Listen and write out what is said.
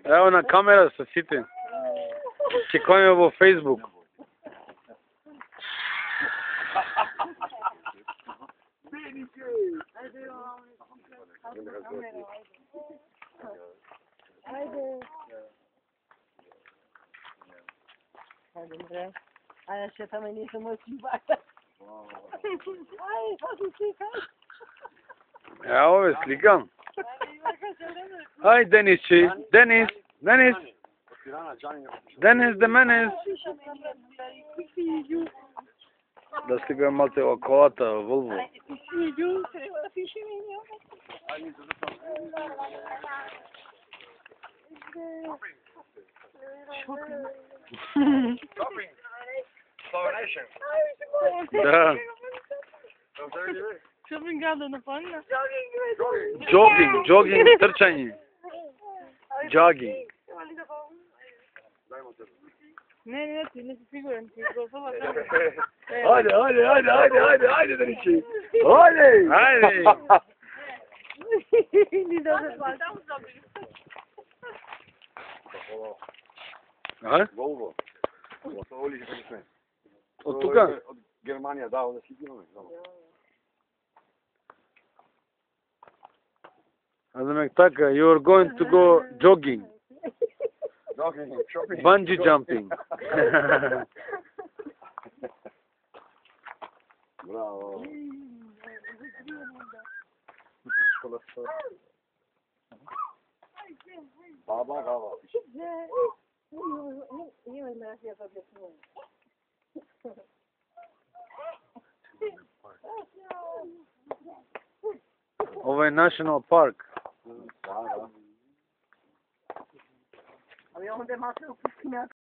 Ево на камера со сите. Ќе којме во Facebook. Ајде, ще таме не се мој слипата. Ај, фаси слика. Ево бе, сликам. Ај, Денисче, Денис, Денис. Денис, де Менис. Да сликам малце во колата, во Волво. Да. Шопинг гадо на панга. Джогинг, трчање. Джогинг. Не, ти не си сигурен, ти го фала. Ајде, Денисче. Ајде. Ни да пак. А? Volvo. Со Оли ќе се Од тука? Од Германија, да, од Сидино. Адемек така, you are going to go jogging, Jogging, shopping. bungee jumping. Браво. Баба. Ова е National Park. Да. Ами онде маса упускина